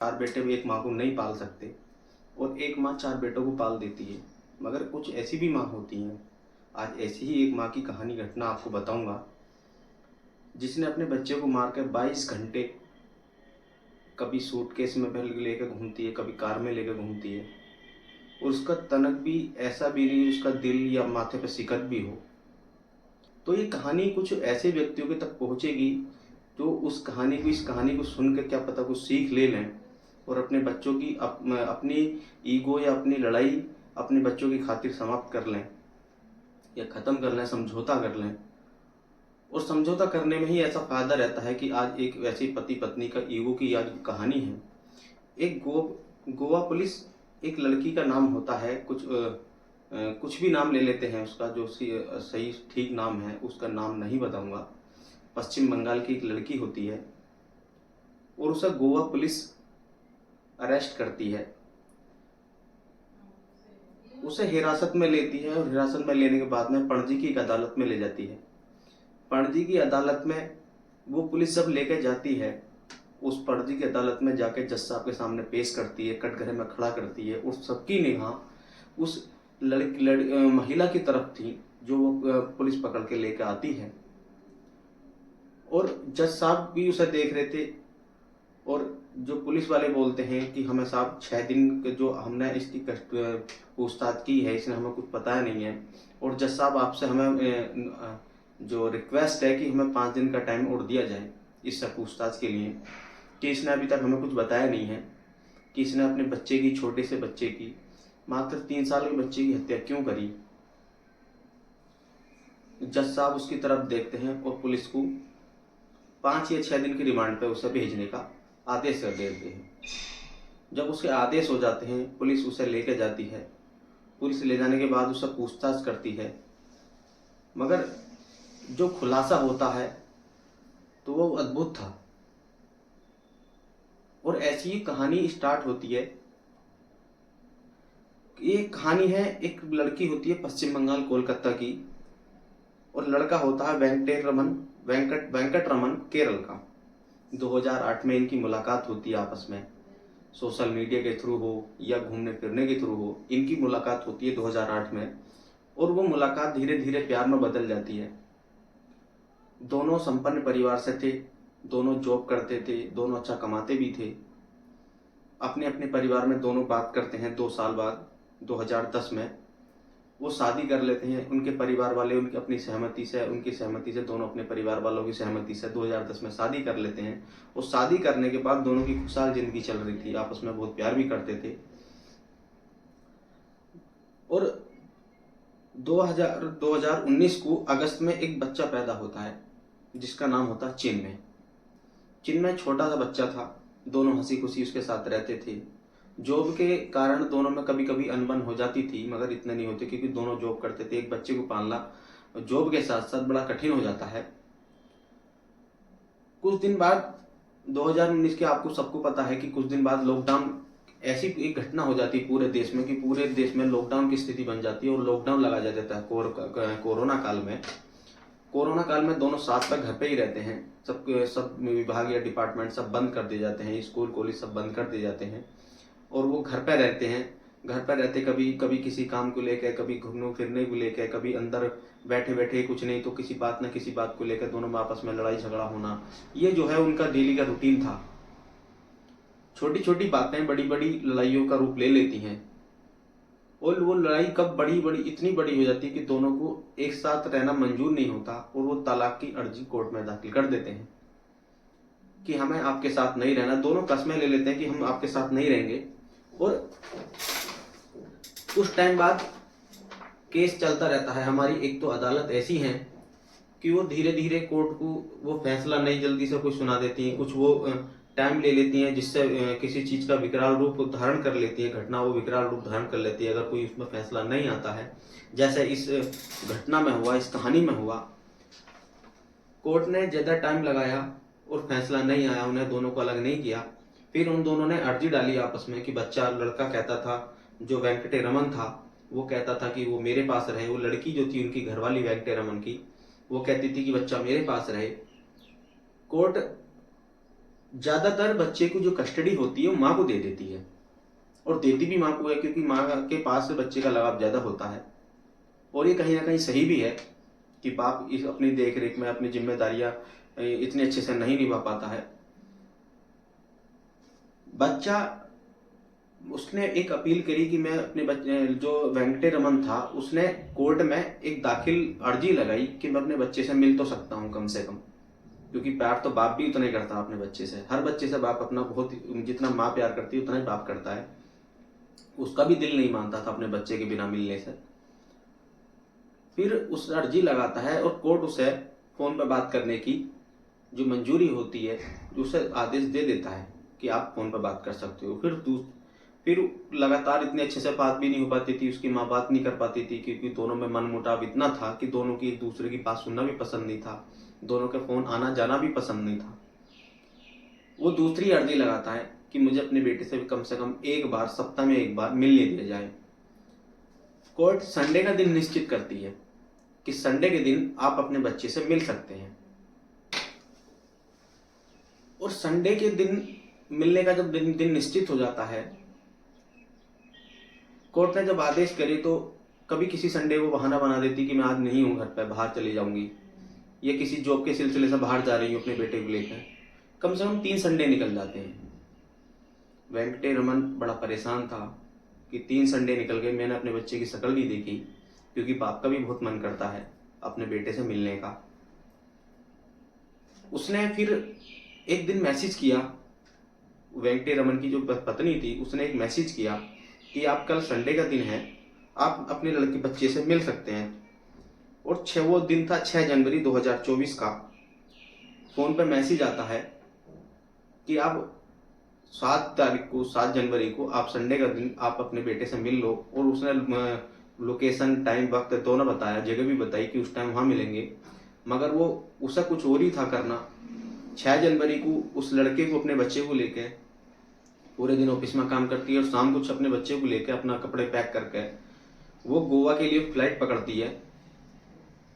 चार बेटे भी एक माँ को नहीं पाल सकते और एक माँ चार बेटों को पाल देती है। मगर कुछ ऐसी भी माँ होती हैं। आज ऐसी ही एक माँ की कहानी घटना आपको बताऊंगा, जिसने अपने बच्चे को मारकर 22 घंटे कभी सूटकेस में पहले लेकर घूमती है, कभी कार में लेकर घूमती है, और उसका तनक भी ऐसा भी नहीं, उसका दिल या माथे पर सिकत भी हो। तो ये कहानी कुछ ऐसे व्यक्तियों के तक पहुंचेगी जो इस कहानी को सुनकर क्या पता कुछ सीख ले लें और अपने बच्चों की अपनी ईगो या अपनी लड़ाई अपने बच्चों की खातिर समाप्त कर लें या ख़त्म कर लें, समझौता कर लें। और समझौता करने में ही ऐसा फ़ायदा रहता है कि आज एक वैसे पति पत्नी का ईगो की आज कहानी है। एक गोवा पुलिस, एक लड़की का नाम होता है कुछ भी नाम ले लेते हैं उसका, जो सही ठीक नाम है उसका नाम नहीं बताऊंगा। पश्चिम बंगाल की एक लड़की होती है और उसे गोवा पुलिस अरेस्ट करती है, उसे हिरासत में लेती है और हिरासत में लेने के बाद में पणजी की एक अदालत में ले जाती है। पणजी की अदालत में वो पुलिस जब लेकर जाती है, उस पणजी की अदालत में जाकर जज साहब के सामने पेश करती है, कटघरे में खड़ा करती है, उस सबकी निगाह उस महिला की तरफ थी जो वो पुलिस पकड़ के लेकर आती है। और जज साहब भी उसे देख रहे थे और जो पुलिस वाले बोलते हैं कि हमें साहब 6 दिन जो हमने इसकी पूछताछ की है, इसने हमें कुछ बताया नहीं है, और जज साहब आपसे हमें जो रिक्वेस्ट है कि हमें 5 दिन का टाइम और दिया जाए इससे पूछताछ के लिए, कि इसने अभी तक हमें कुछ बताया नहीं है कि इसने अपने बच्चे की, छोटे से बच्चे की, मात्र 3 साल के बच्चे की हत्या क्यों करी। जज साहब उसकी तरफ देखते हैं और पुलिस को 5 या 6 दिन की रिमांड पे उसे भेजने का आदेश कर देते हैं। जब उसके आदेश हो जाते हैं, पुलिस उसे लेके जाती है। पुलिस ले जाने के बाद उससे पूछताछ करती है, मगर जो खुलासा होता है तो वो अद्भुत था। और ऐसी ही कहानी स्टार्ट होती है। ये कहानी है, एक लड़की होती है पश्चिम बंगाल कोलकाता की, और लड़का होता है वेंकट रमन केरल का। 2008 में इनकी मुलाकात होती है आपस में, सोशल मीडिया के थ्रू हो या घूमने फिरने के थ्रू हो, इनकी मुलाकात होती है 2008 में। और वो मुलाकात धीरे धीरे प्यार में बदल जाती है। दोनों संपन्न परिवार से थे, दोनों जॉब करते थे, दोनों अच्छा कमाते भी थे। अपने अपने परिवार में दोनों बात करते हैं। 2 साल बाद 2010 में वो शादी कर लेते हैं। उनके परिवार वाले उनकी सहमति से दोनों अपने परिवार वालों की सहमति से 2010 में शादी कर लेते हैं। और शादी करने के बाद दोनों की खुशहाल जिंदगी चल रही थी, आपस में बहुत प्यार भी करते थे। और 2019 को अगस्त में एक बच्चा पैदा होता है जिसका नाम होता है चिन्मय। चिन्मय छोटा सा बच्चा था, दोनों हंसी खुशी उसके साथ रहते थे। जॉब के कारण दोनों में कभी कभी अनबन हो जाती थी, मगर इतना नहीं होती क्योंकि दोनों जॉब करते थे। एक बच्चे को पालना जॉब के साथ साथ बड़ा कठिन हो जाता है। कुछ दिन बाद 2019 के, आपको सबको पता है कि कुछ दिन बाद लॉकडाउन, ऐसी एक घटना हो जाती है पूरे देश में कि पूरे देश में लॉकडाउन की स्थिति बन जाती है और लॉकडाउन लगा जाता है कोरोना काल में। कोरोना काल में दोनों साथ में घर पे ही रहते हैं। सब विभाग या डिपार्टमेंट सब बंद कर दिए जाते हैं, स्कूल कॉलेज सब बंद कर दिए जाते हैं और वो घर पे रहते हैं। घर पे रहते कभी कभी किसी काम को लेकर, कभी घूमने फिरने को लेकर, कभी अंदर बैठे बैठे कुछ नहीं तो किसी बात न किसी बात को लेकर दोनों में आपस में लड़ाई झगड़ा होना, ये जो है उनका डेली का रूटीन था। छोटी छोटी बातें बड़ी बड़ी लड़ाइयों का रूप ले लेती हैं और वो लड़ाई कब इतनी बड़ी हो जाती है कि दोनों को एक साथ रहना मंजूर नहीं होता और वो तलाक की अर्जी कोर्ट में दाखिल कर देते हैं कि हमें आपके साथ नहीं रहना। दोनों कस्में ले लेते हैं कि हम आपके साथ नहीं रहेंगे। और कुछ टाइम बाद केस चलता रहता है। हमारी एक तो अदालत ऐसी है कि वो धीरे धीरे कोर्ट को वो फैसला नहीं जल्दी से कुछ सुना देती है, कुछ वो टाइम ले लेती हैं, जिससे किसी चीज का विकराल रूप धारण कर लेती है, घटना वो विकराल रूप धारण कर लेती है अगर कोई उसमें फैसला नहीं आता है। जैसे इस घटना में हुआ, इस कहानी में हुआ, कोर्ट ने ज्यादा टाइम लगाया और फैसला नहीं आया, उन्हें दोनों को अलग नहीं किया। फिर उन दोनों ने अर्जी डाली आपस में कि लड़का कहता था, जो वेंकटे रमन था वो कहता था कि वो मेरे पास रहे। वो लड़की जो थी उनकी घरवाली वेंकटे रमन की, वो कहती थी कि बच्चा मेरे पास रहे। कोर्ट ज़्यादातर बच्चे को जो कस्टडी होती है वो माँ को दे देती है, और देती भी माँ को है, क्योंकि माँ के पास से बच्चे का लगाव ज़्यादा होता है। और ये कहीं ना कहीं सही भी है कि बाप इस अपनी देख रेख में अपनी जिम्मेदारियां इतने अच्छे से नहीं निभा पाता है। बच्चा, उसने एक अपील करी कि मैं अपने बच्चे, जो वेंकटे रमन था, उसने कोर्ट में एक दाखिल अर्जी लगाई कि मैं अपने बच्चे से मिल तो सकता हूँ कम से कम, क्योंकि प्यार तो बाप भी उतना ही करता है अपने बच्चे से। हर बच्चे से बाप अपना बहुत, जितना माँ प्यार करती है उतना ही बाप करता है। उसका भी दिल नहीं मानता था अपने बच्चे के बिना मिलने से। फिर उस अर्जी लगाता है और कोर्ट उसे फोन पर बात करने की जो मंजूरी होती है, उसे आदेश दे देता है कि आप फोन पर बात कर सकते हो। फिर लगातार इतने अच्छे से बात भी नहीं हो पाती थी, उसकी माँ बात नहीं कर पाती थी, क्योंकि दोनों में मनमुटाव इतना था कि दोनों की एक दूसरे की बात सुनना भी पसंद नहीं था, दोनों के फोन आना जाना भी पसंद नहीं था। वो दूसरी अर्जी लगाता है कि मुझे अपने बेटे से कम एक बार, सप्ताह में एक बार मिलने दिया जाए। कोर्ट संडे का दिन निश्चित करती है कि संडे के दिन आप अपने बच्चे से मिल सकते हैं। और संडे के दिन मिलने का जब दिन निश्चित हो जाता है, कोर्ट ने जब आदेश करे, तो कभी किसी संडे को बहाना बना देती कि मैं आज नहीं हूं घर पे, बाहर चली जाऊंगी, या किसी जॉब के सिलसिले से बाहर जा रही हूँ अपने बेटे को लेकर। कम से कम 3 संडे निकल जाते हैं। वेंकटे रमन बड़ा परेशान था कि 3 संडे निकल गए, मैंने अपने बच्चे की शक्ल नहीं देखी, क्योंकि बाप का भी बहुत मन करता है अपने बेटे से मिलने का। उसने फिर एक दिन मैसेज किया, वेंकटे रमन की जो पत्नी थी, उसने एक मैसेज किया कि आप कल संडे का दिन है, आप अपने लड़के बच्चे से मिल सकते हैं। और वो दिन था 6 जनवरी 2024 का। फोन पे मैसेज आता है कि आप 7 जनवरी को आप संडे का दिन आप अपने बेटे से मिल लो। और उसने लोकेशन, टाइम, वक्त दोनों बताया, जगह भी बताई कि उस टाइम वहां मिलेंगे। मगर वो उसे कुछ और ही था करना। 6 जनवरी को उस लड़के को, अपने बच्चे को लेके, पूरे दिन ऑफिस में काम करती है और शाम को अपने बच्चे को लेकर अपना कपड़े पैक करके वो गोवा के लिए फ्लाइट पकड़ती है।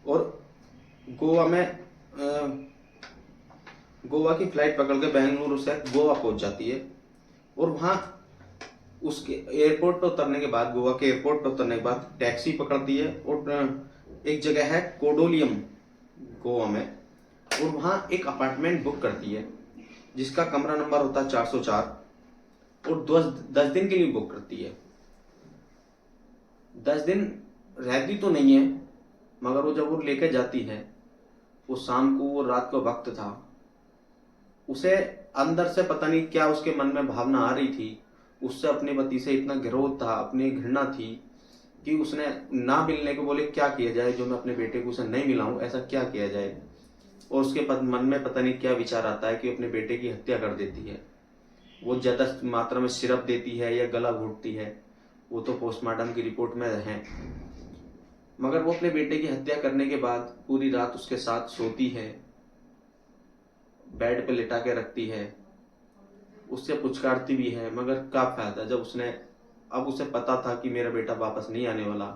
और गोवा में गोवा की फ्लाइट पकड़ के बेंगलुरु से गोवा पहुंच जाती है। और वहां उसके एयरपोर्ट पर उतरने के बाद, गोवा के एयरपोर्ट पर उतरने के बाद टैक्सी पकड़ती है और एक जगह है कोडोलियम गोवा में, और वहां एक अपार्टमेंट बुक करती है जिसका कमरा नंबर होता है 404, और 10 दिन के लिए बुक करती है। 10 दिन रहती तो नहीं है, मगर वो जब वो लेकर जाती है, वो शाम को, वो रात का वक्त था, उसे अंदर से पता नहीं क्या उसके मन में भावना आ रही थी। उससे अपने पति से इतना विरोध था, अपनी घृणा थी, कि उसने ना मिलने को बोले, क्या किया जाए जो मैं अपने बेटे को उसे नहीं मिलाऊं, ऐसा क्या किया जाए। और उसके मन में पता नहीं क्या विचार आता है कि अपने बेटे की हत्या कर देती है। वो ज्यादा मात्रा में सिरप देती है या गला घोटती है, वो तो पोस्टमार्टम की रिपोर्ट में है। मगर वो अपने बेटे की हत्या करने के बाद पूरी रात उसके साथ सोती है, बेड पे लिटा के रखती है, उससे पुचकारती भी है, मगर क्या फायदा जब उसने, अब उसे पता था कि मेरा बेटा वापस नहीं आने वाला।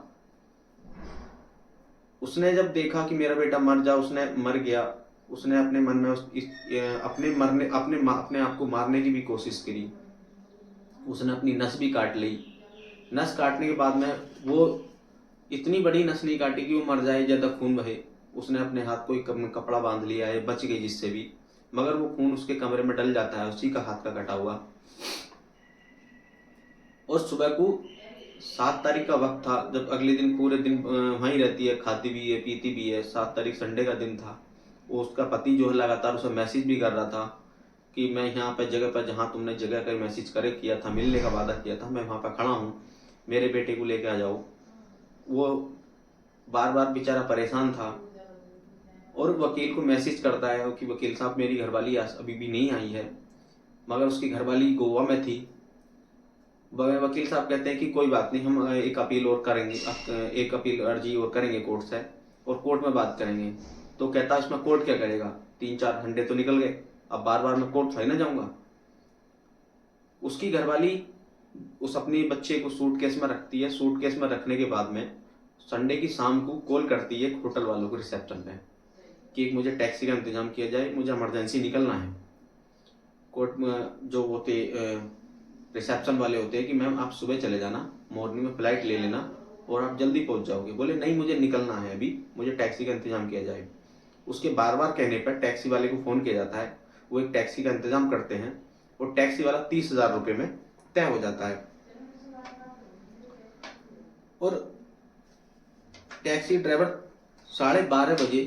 उसने जब देखा कि मेरा बेटा उसने मर गया, उसने अपने मन में अपने आप को मारने की भी कोशिश करी। उसने अपनी नस भी काट ली। नस काटने के बाद में वो इतनी बड़ी नस नहीं काटी कि वो मर जाए, ज्यादा खून बहे। उसने अपने हाथ को एक कपड़ा बांध लिया है, बच गई जिससे भी, मगर वो खून उसके कमरे में डल जाता है, उसी का हाथ का कटा हुआ। और सुबह को 7 तारीख का वक्त था, जब अगले दिन पूरे दिन वहीं रहती है, खाती भी है, पीती भी है। 7 तारीख संडे का दिन था। वो उसका पति जो है लगातार उसे मैसेज भी कर रहा था कि मैं यहाँ पे जगह पर, जहाँ तुमने जगह का मैसेज करे किया था, मिलने का वादा किया था, मैं वहां पर खड़ा हूँ, मेरे बेटे को लेके आ जाओ। वो बार बार बेचारा परेशान था और वकील को मैसेज करता है कि वकील साहब, मेरी घरवाली अभी भी नहीं आई है। मगर उसकी घरवाली गोवा में थी। वकील साहब कहते हैं कि कोई बात नहीं, हम एक अपील और करेंगे, एक अपील अर्जी और करेंगे कोर्ट से, और कोर्ट में बात करेंगे। तो कहता है इसमें कोर्ट क्या करेगा, 3-4 घंटे तो निकल गए, अब बार बार मैं कोर्ट थोड़ी ना जाऊंगा। उसकी घरवाली उस अपने बच्चे को सूटकेस में रखती है। सूटकेस में रखने के बाद में संडे की शाम को कॉल करती है होटल वालों को रिसेप्शन पे कि एक मुझे टैक्सी का इंतजाम किया जाए, मुझे इमरजेंसी निकलना है। कोर्ट में जो होते रिसेप्शन वाले होते हैं कि मैम आप सुबह चले जाना, मॉर्निंग में फ्लाइट ले लेना और आप जल्दी पहुंच जाओगे। बोले नहीं मुझे निकलना है अभी, मुझे टैक्सी का इंतजाम किया जाए। उसके बार बार कहने पर टैक्सी वाले को फोन किया जाता है, वो एक टैक्सी का इंतजाम करते हैं और टैक्सी वाला 30,000 रुपये में तय हो जाता है। और टैक्सी ड्राइवर 12:30 बजे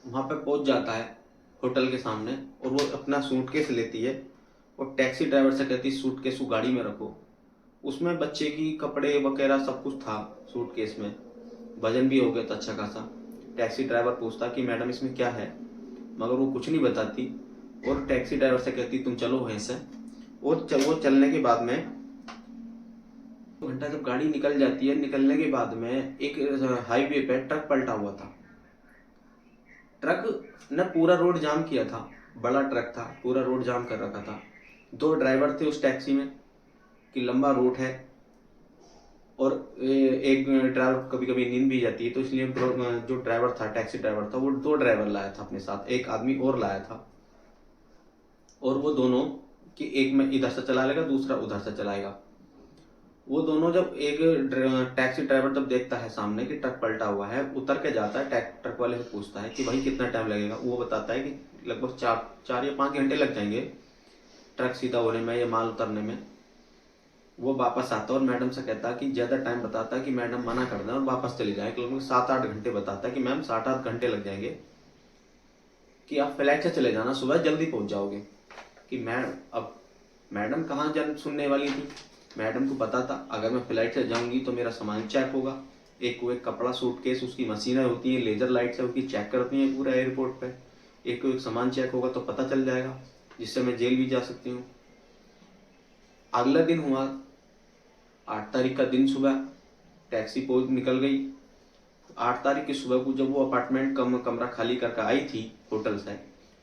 वहां पे पहुंच जाता है होटल के सामने और वो अपना सूटकेस लेती है और टैक्सी ड्राइवर से कहती है सूटकेस को गाड़ी में रखो। उसमें बच्चे की कपड़े वगैरह सब कुछ था सूटकेस में, वजन भी हो गया था अच्छा खासा। टैक्सी ड्राइवर पूछता कि मैडम इसमें क्या है, मगर वो कुछ नहीं बताती और टैक्सी ड्राइवर से कहती तुम चलो वहीं से। और वो चलने के बाद में घंटा जब गाड़ी निकल जाती है, निकलने के बाद में एक हाईवे पे ट्रक पलटा हुआ था। ट्रक ने पूरा रोड जाम किया था, बड़ा ट्रक था, पूरा रोड जाम कर रखा था। 2 ड्राइवर थे उस टैक्सी में कि लंबा रूट है और एक ड्राइवर कभी कभी नींद भी जाती है, तो इसलिए जो ड्राइवर था, टैक्सी ड्राइवर था, वो 2 ड्राइवर लाया था अपने साथ, एक आदमी और लाया था। और वो दोनों कि एक में इधर से चला लेगा, दूसरा उधर से चलाएगा। वो दोनों जब एक टैक्सी ड्राइवर जब देखता है सामने कि ट्रक पलटा हुआ है, उतर के जाता है, ट्रक वाले से पूछता है कि भाई कितना टाइम लगेगा। वो बताता है कि लगभग 4 या 5 घंटे लग जाएंगे ट्रक सीधा होने में या माल उतरने में। वो वापस आता है और मैडम से कहता है कि ज्यादा टाइम बताता है कि मैडम मना कर दें और वापस चले जाए। लगभग 7-8 घंटे बताता है कि मैम 7-8 घंटे लग जाएंगे कि आप फ्लाइट से चले जाना, सुबह जल्दी पहुंच जाओगे। कि अब मैडम कहाँ जन सुनने वाली थी, मैडम को पता था अगर मैं फ्लाइट से जाऊंगी तो मेरा सामान चेक होगा। एक को एक कपड़ा, सूटकेस, उसकी मशीनें होती हैं, लेजर लाइट से उसकी चेक करती हैं पूरा एयरपोर्ट पे। एक को एक सामान चेक होगा तो पता चल जाएगा, जिससे मैं जेल भी जा सकती हूँ। अगला दिन हुआ 8 तारीख का दिन, सुबह टैक्सी पहुंच निकल गई। 8 तारीख की सुबह को जब वो अपार्टमेंट कमरा खाली करके आई थी होटल से,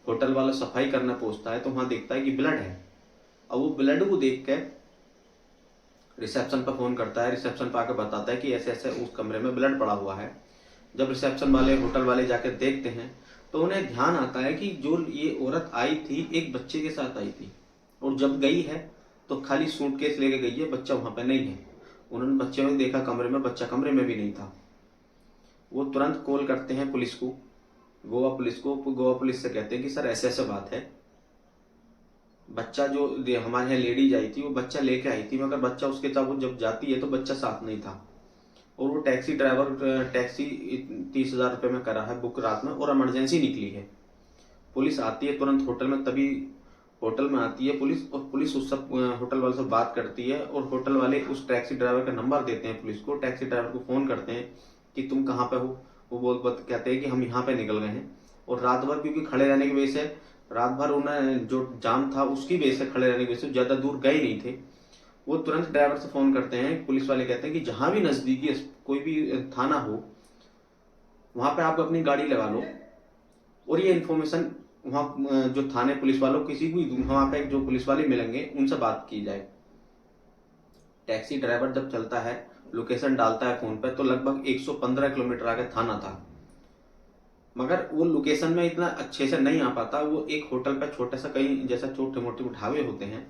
होटल वाला सफाई करना पहुंचता है तो वहां देखता है कि ब्लड है। अब वो ब्लड को देख के रिसेप्शन पर फोन करता है, रिसेप्शन पर आकर बताता है कि ऐसे ऐसे उस कमरे में ब्लड पड़ा हुआ है। जब रिसेप्शन वाले, होटल वाले जाकर देखते हैं तो उन्हें ध्यान आता है कि जो ये औरत आई थी एक बच्चे के साथ आई थी और जब गई है तो खाली सूटकेस लेके गई है, बच्चा वहां पर नहीं है। उन्होंने बच्चे में देखा कमरे में, बच्चा कमरे में भी नहीं था। वो तुरंत कॉल करते हैं पुलिस को, गोवा पुलिस को। गोवा पुलिस से कहते हैं कि सर ऐसे ऐसे बात है, बच्चा जो हमारे यहाँ लेडीज आई थी वो बच्चा लेके आई थी, मगर बच्चा उसके साथ वो जब जाती है तो बच्चा साथ नहीं था। और वो टैक्सी ड्राइवर टैक्सी 30,000 रुपये में करा है बुक रात में और इमरजेंसी निकली है। पुलिस आती है तुरंत होटल में, तभी होटल में आती है पुलिस और पुलिस उस सब होटल वाले से बात करती है और होटल वाले उस टैक्सी ड्राइवर का नंबर देते हैं पुलिस को। टैक्सी ड्राइवर को फोन करते हैं कि तुम कहाँ पे हो। वो कहते हैं कि हम यहाँ पे निकल गए हैं। और रात भर क्योंकि खड़े रहने की वजह से, रात भर उन्हें जो जाम था उसकी वजह से, खड़े रहने की वजह से ज्यादा दूर गए नहीं थे। वो तुरंत ड्राइवर से फोन करते हैं, पुलिस वाले कहते हैं कि जहां भी नजदीकी कोई भी थाना हो वहां पे आप अपनी गाड़ी लगा लो और ये इन्फॉर्मेशन वहां जो थाने पुलिस वालों, किसी भी वहां पे जो पुलिस वाले मिलेंगे उनसे बात की जाए। टैक्सी ड्राइवर जब चलता है, लोकेशन डालता है फोन पे, तो लगभग 115 किलोमीटर आगे थाना था, मगर वो लोकेशन में इतना अच्छे से नहीं आ पाता। वो एक होटल पे छोटा सा, कहीं जैसा छोटे मोटे ढाबे होते हैं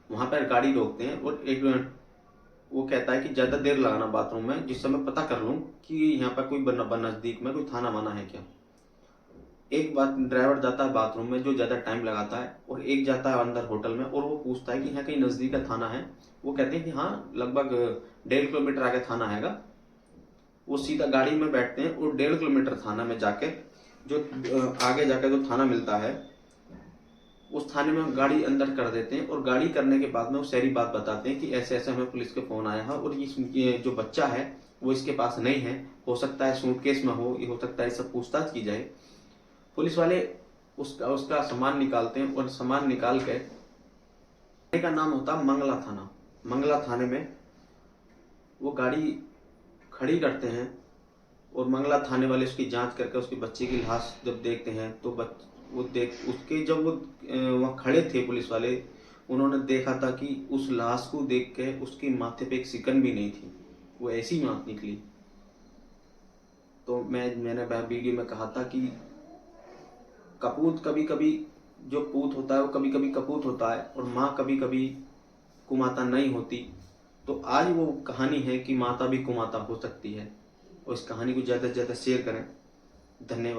वहां पर गाड़ी रोकते हैं और एक वो कहता है कि ज्यादा देर लगाना बाथरूम में, जिससे मैं पता कर लूं कि यहाँ पर कोई नजदीक में कोई थाना वाना है क्या। एक बार ड्राइवर जाता है बाथरूम में जो ज्यादा टाइम लगाता है और एक जाता है अंदर होटल में और वो पूछता है कि यहाँ कहीं नजदीक का थाना है। वो कहते हैं कि हाँ लगभग 1.5 किलोमीटर आगे थाना हैगा। वो सीधा गाड़ी में बैठते हैं और 1.5 किलोमीटर थाना में जाके, जो आगे जाकर जो थाना मिलता है उस थाने में गाड़ी अंदर कर देते हैं। और गाड़ी करने के बाद में वो सारी बात बताते हैं कि ऐसे ऐसे हमें पुलिस के फोन आया है और ये जो बच्चा है वो इसके पास नहीं है, हो सकता है सूटकेस में हो, ये हो सकता है, सब पूछताछ की जाए। पुलिस वाले उसका सामान निकालते हैं और सामान निकाल के, का नाम होता मंगला थाना। मंगला थाने में वो गाड़ी खड़ी करते हैं और मंगला थाने वाले उसकी जांच करके उसके बच्चे की लाश जब देखते हैं तो वो देख उसके, जब वो वहाँ खड़े थे पुलिस वाले, उन्होंने देखा था कि उस लाश को देख के उसके माथे पे एक सिकन भी नहीं थी, वो ऐसी मौत निकली। तो मैंने वीडियो में कहा था कि कपूत कभी कभी, जो पूत होता है वो कभी कभी कपूत होता है, और माँ कभी कभी कुमाता नहीं होती। तो आज वो कहानी है कि माता भी कुमाता हो सकती है, और इस कहानी को ज़्यादा से ज़्यादा शेयर करें। धन्यवाद।